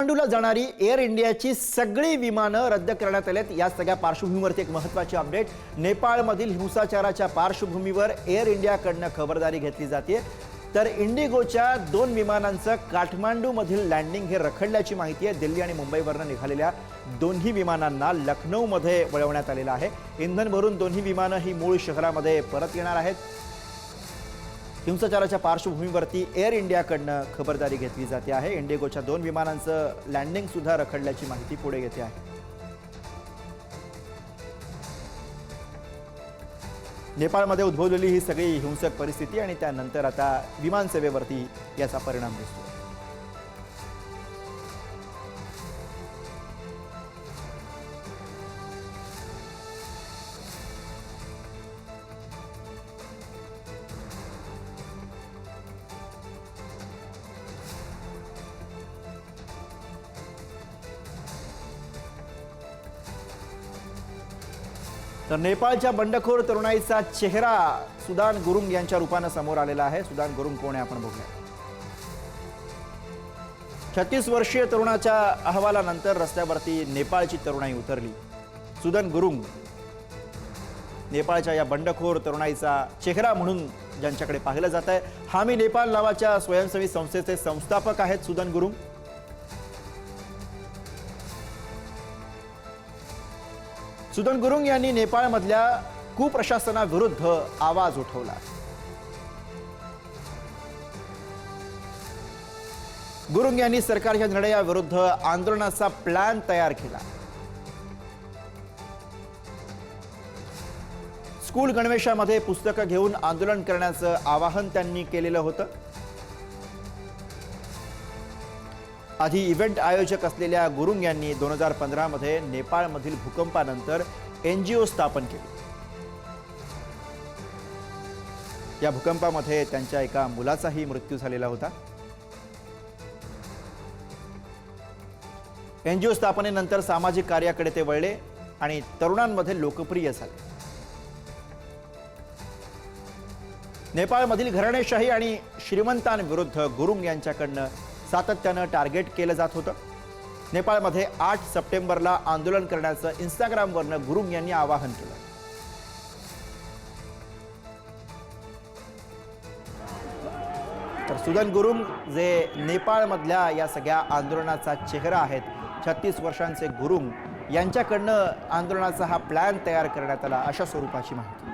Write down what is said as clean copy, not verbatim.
काठमांडूला जाणारी एअर इंडियाची सगळी विमानं रद्द करण्यात आलेत। या सगळ्या पार्श्वभूमीवरती एक महत्त्वाची अपडेट। नेपाळमधील हिंसाचाराच्या पार्श्वभूमीवर एअर इंडियाकडून खबरदारी घेतली जाते। तर इंडिगोच्या 2 विमानांचं काठमांडूमधील लँडिंग हे रखडल्याची माहिती आहे। दिल्ली आणि मुंबईवरून निघालेल्या दोन्ही विमानांना लखनौमध्ये वळवण्यात आलेलं आहे। इंधन भरून दोन्ही विमानं ही मूळ शहरामध्ये परत येणार आहेत। हिंसाचाराच्या पार्श्वभूमीवरती एअर इंडियाकडून खबरदारी घेतली जाते आहे। इंडिगोच्या 2 विमानांचं लँडिंग सुद्धा रखडल्याची माहिती पुढे येते आहे। नेपाळमध्ये उद्भवलेली ही सगळी हिंसक परिस्थिती आणि त्यानंतर आता विमान सेवेवरती याचा परिणाम दिसतो। तर नेपाळच्या बंडखोर तरुणाईचा चेहरा सुदान गुरुंग यांच्या रूपाने समोर आलेला आहे। सुदान गुरुंग कोण आहे आपण बघूया। 36 वर्षीय तरुणाच्या अहवालानंतर रस्त्यावरती नेपाळची तरुणाई उतरली। सुदान गुरुंग नेपाळच्या या बंडखोर तरुणाईचा चेहरा म्हणून ज्यांच्याकडे पाहिलं जात आहे। हामी नेपाळ नावाच्या स्वयंसेवी संस्थेचे संस्थापक आहेत सुदान गुरुंग। सुदान गुरुंग यांनी नेपाळमधल्या कुप्रशासनाविरुद्ध आवाज उठवला। गुरुंग यांनी सरकारच्या निर्णयाविरुद्ध आंदोलनाचा प्लॅन तयार केला। स्कूल गणवेशामध्ये पुस्तकं घेऊन आंदोलन करण्याचं आवाहन त्यांनी केलेलं होतं। आधी इव्हेंट आयोजक असलेल्या गुरुंग यांनी 2015 मध्ये नेपाळमधील भूकंपानंतर एनजीओ स्थापन केली। या भूकंपामध्ये त्यांच्या एका मुलाचाही मृत्यू झालेला होता। एनजीओ स्थापनेनंतर सामाजिक कार्याकडे ते वळले आणि तरुणांमध्ये लोकप्रिय झाले। नेपाळमधील घराणेशाही आणि श्रीमंतांविरुद्ध गुरुंग यांच्याकडनं सातत्यानं टार्गेट केलं जात होतं। नेपाळमध्ये 8 सप्टेंबरला आंदोलन करण्याचं इंस्टाग्रामवरनं गुरुंग यांनी आवाहन केलं। तर सुदान गुरुंग जे नेपाळमधल्या या सगळ्या आंदोलनाचा चेहरा आहेत, 36 वर्षांचे गुरुंग यांच्याकडनं आंदोलनाचा हा प्लॅन तयार करण्यात आला, अशा स्वरूपाची माहिती।